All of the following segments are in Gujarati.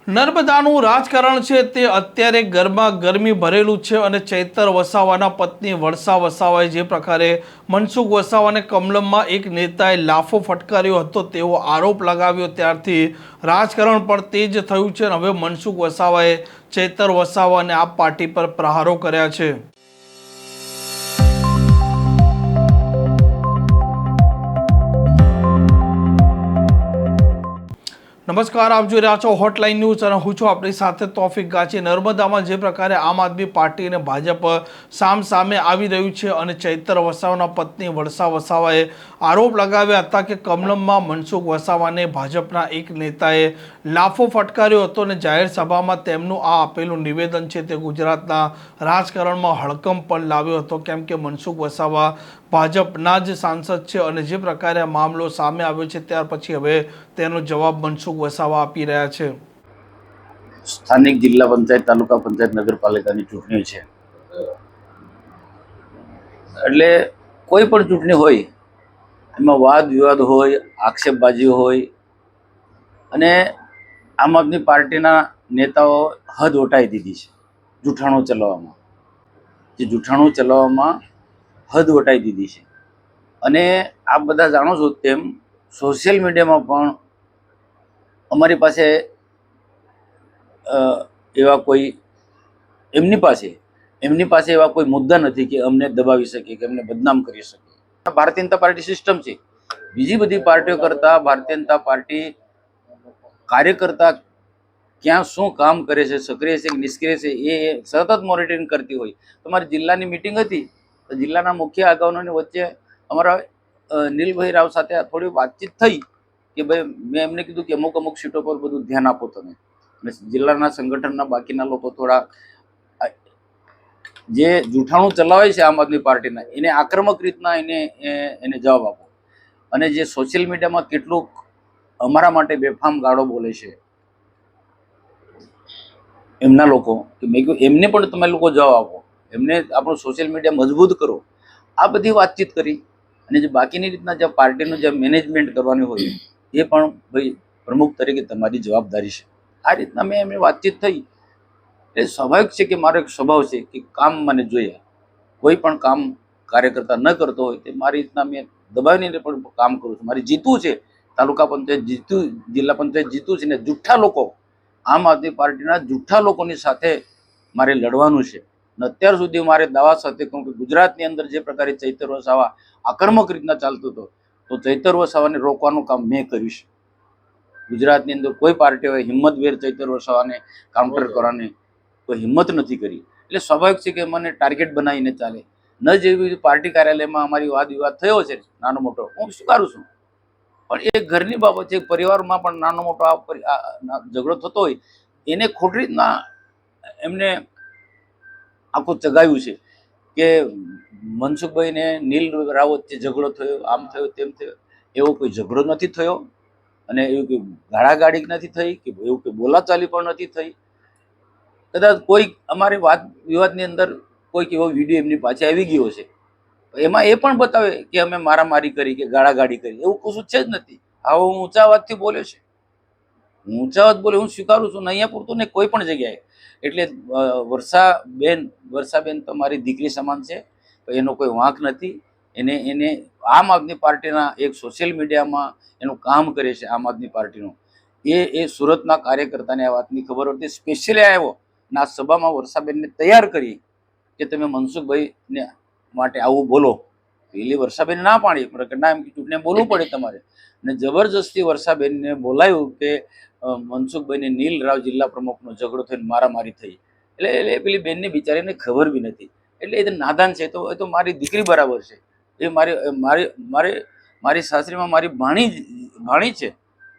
નર્મદાનું રાજકારણ છે તે અત્યારે ગરમા ગરમી ભરેલું છે અને ચૈતર વસાવાના પત્ની વર્ષા વસાવાએ જે પ્રકારે મનસુખ વસાવાને કમલમમાં એક નેતાએ લાફો ફટકાર્યો હતો તેવો આરોપ લગાવ્યો ત્યારથી રાજકારણ પણ તેજ થયું છે અને હવે મનસુખ વસાવાએ ચૈતર વસાવા અને આપ પાર્ટી પર પ્રહારો કર્યા છે। નમસ્કાર, આપ જોઈ રહ્યા છો હોટલાઇન ન્યૂઝ અને હું છું આપણી સાથે તોફિક ગાચી। નર્મદામાં જે પ્રકારે આમ આદમી પાર્ટી અને ભાજપ સામે આવી રહ્યું છે અને ચૈતર વસાવાના પત્ની વર્ષા વસાવાએ આરોપ લગાવ્યા હતા કે કમલમમાં મનસુખ વસાવાને ભાજપના એક નેતાએ લાફો ફટકાર્યો હતો અને જાહેર સભામાં તેમનું આ આપેલું નિવેદન છે તે ગુજરાતના રાજકારણમાં હડકંપ પણ લાવ્યો હતો, કેમ કે મનસુખ વસાવા ભાજપના જ સાંસદ છે અને જે પ્રકારે આ મામલો સામે આવ્યો છે ત્યાર પછી હવે તેનો જવાબ મનસુખ વસાવા આપી રહ્યા છે। સ્થાનિક જિલ્લા પંચાયત, તાલુકા પંચાયત, નગરપાલિકાની ચૂંટણી છે એટલે કોઈ પણ ચૂંટણી હોય એમાં વાદ વિવાદ હોય, આક્ષેપબાજી હોય અને આમ આદમી પાર્ટીના નેતાઓ હદ વટાવી દીધી છે જૂઠાણું ચલાવવામાં હદ વટાવી દીધી છે। અને આપ બધા જાણો છો તેમ સોશિયલ મીડિયામાં પણ અમારી પાસે એમની પાસે એવા કોઈ મુદ્દા નથી કે અમને દબાવી શકે, કે અમને બદનામ કરી શકે। ભારતીય જનતા પાર્ટી સિસ્ટમ છે, બીજી બધી પાર્ટીઓ કરતા ભારતીય જનતા પાર્ટી કાર્યકર્તા ક્યાં શું કામ કરે છે, સક્રિય છે કે નિષ્ક્રિય છે, એ સતત મોનિટરિંગ કરતી હોય। તમારી જિલ્લાની મિટિંગ હતી તો જિલ્લાના મુખ્ય આગેવાનોની વચ્ચે અમારા નીલભાઈ રાવ સાથે થોડી વાતચીત થઈ કે ભાઈ મેં એમને કીધું કે અમુક સીટો પર બધું ધ્યાન આપો તમે, અને જિલ્લાના સંગઠનના બાકીના લોકો થોડા જે જૂઠાણું ચલાવે છે આમ આદમી પાર્ટીના એને આક્રમક રીતના એને જવાબ આપો। અને જે સોશિયલ મીડિયામાં કેટલુંક અમારા માટે બેફામ ગાળો બોલે છે એમના લોકો, કે મેં કહ્યું એમને પણ તમે લોકો જવાબ આપો, એમને આપણું સોશિયલ મીડિયા મજબૂત કરો। આ બધી વાતચીત કરી અને જે બાકીની રીતના જે પાર્ટીનું જે મેનેજમેન્ટ કરવાની હોય એ પણ ભાઈ પ્રમુખ તરીકે તમારી જવાબદારી છે। આ રીતના મેં એમની વાતચીત થઈ। એ સ્વાભાવિક છે કે મારો એક સ્વભાવ છે કે કામ મને જોઈએ, કોઈ પણ કામ કાર્યકર્તા ન કરતો હોય તે મારી રીતના મેં દબાવીને પણ કામ કરું છું। મારે જીતવું છે, તાલુકા પંચાયત જીતવું, જિલ્લા પંચાયત જીતવું છે ને જુઠ્ઠા લોકો, આમ આદમી પાર્ટીના જુઠ્ઠા લોકોની સાથે મારે લડવાનું છે। અને અત્યાર સુધી મારે દાવા સાથે કહું કે ગુજરાતની અંદર જે પ્રકારે ચૈતર વસાવા આક્રમક રીતના ચાલતું હતો તો ચૈતર વસાવાને રોકવાનું કામ મેં કર્યું છે। ગુજરાતની અંદર કોઈ પાર્ટીઓએ હિંમતભેર ચૈતર વસાવાને કાઉન્ટર કરવાની કોઈ હિંમત નથી કરી। એટલે સ્વાભાવિક છે કે મને ટાર્ગેટ બનાવીને ચાલે ન। જેવી પાર્ટી કાર્યાલયમાં અમારી વાદ વિવાદ થયો છે નાનો મોટો, હું સ્વીકારું છું, પણ એ ઘરની બાબત છે। પરિવારમાં પણ નાનો મોટો ઝઘડો થતો હોય એને ખોટી રીતના એમને આખું ચગાવ્યું છે કે મનસુખભાઈને નીલ રાવ વચ્ચે ઝઘડો થયો, આમ થયો તેમ થયો। એવો કોઈ ઝઘડો નથી થયો અને એવું કોઈ ગાળાગાળી નથી થઈ કે એવું કોઈ બોલાચાલી પણ નથી થઈ। કદાચ કોઈ અમારી વાત વિવાદની અંદર કોઈક એવો વિડીયો એમની પાસે આવી ગયો છે, એમાં એ પણ બતાવે કે અમે મારામારી કરી કે ગાળાગાળી કરી, એવું કશું છે જ નથી। આવો હું ઊંચા અવાજથી બોલ્યો છે, ઊંચા અવાજ બોલે હું સ્વીકારું છું, અહીંયા પૂરતું ને કોઈ પણ જગ્યાએ। એટલે વર્ષાબેન તો મારી દીકરી સમાન છે, એનો કોઈ વાંક નથી। એને આમ આદમી પાર્ટીના એક સોશિયલ મીડિયામાં એનું કામ કરે છે આમ આદમી પાર્ટીનું, એ સુરતના કાર્યકર્તાને આ વાતની ખબર હતી, સ્પેશિયલી આવ્યો અને આ સભામાં વર્ષાબેનને તૈયાર કરી કે તમે મનસુખભાઈને માટે આવું બોલો। પેલી વર્ષાબેન ના પાડી કે ના, એમ ચૂંટણી બોલવું પડે તમારે, અને જબરજસ્તી વર્ષાબેનને બોલાયું કે મનસુખભાઈને નીલ રાવ જિલ્લા પ્રમુખનો ઝઘડો થઈને મારામારી થઈ। એટલે પેલી બેનને બિચારીને ખબર બી નથી, એટલે એ નાદાન છે। એ તો મારી દીકરી બરાબર છે, એ મારી સાસરીમાં મારી ભાણી છે,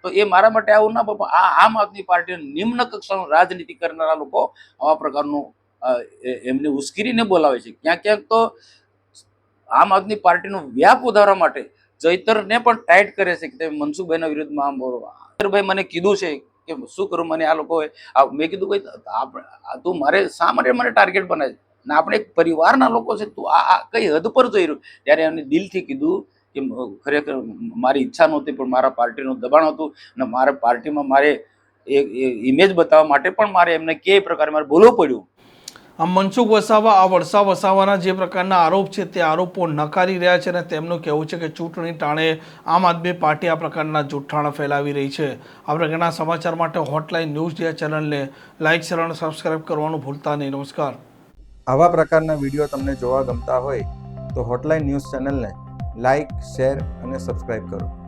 તો એ મારા માટે આવું ના પણ આમ આદમી પાર્ટી નિમ્ન કક્ષાનું રાજનીતિ કરનારા લોકો આવા પ્રકારનું એમને ઉશ્કેરીને બોલાવે છે। ક્યાંક તો આમ આદમી પાર્ટીનો વ્યાપ વધારવા માટે ચૈતરને પણ ટાઈટ કરે છે કે તમે મનસુખભાઈના વિરુદ્ધમાં આમ બોલો। ચૈતરભાઈ મને કીધું છે કે શું કરું, મને આ લોકોએ મેં કીધું ભાઈ તું મારે શા માટે મને ટાર્ગેટ બનાવે છે, ને આપણે એક પરિવારના લોકો છે, તું આ કઈ હદ પર જઈ રહ્યું। ત્યારે એમને દિલથી કીધું કે ખરેખર મારી ઈચ્છા નહોતી પણ મારા પાર્ટીનું દબાણ હતું અને મારા પાર્ટીમાં મારે ઇમેજ બતાવવા માટે પણ મારે એમને કે પ્રકારે મારે બોલવું પડ્યું. આ મનસુખ વસાવા આ વરસા વસાવાના જે પ્રકારના આરોપ છે તે આરોપો નકારી રહ્યા છે અને તેમનું કહેવું છે કે ચૂંટણી ટાણે આમ આદમી પાર્ટી આ પ્રકારના જૂઠાણા ફેલાવી રહી છે. આ પ્રકારના સમાચાર માટે હોટલાઇન ન્યૂઝ જે ચેનલને લાઇક શેર અને સબસ્ક્રાઇબ કરવાનું ભૂલતા નહીં. નમસ્કાર. આવા પ્રકારના વિડીયો તમને જોવા ગમતા હોય તો હોટલાઇન ન્યૂઝ ચેનલને લાઇક, શેર અને સબસ્ક્રાઇબ કરો.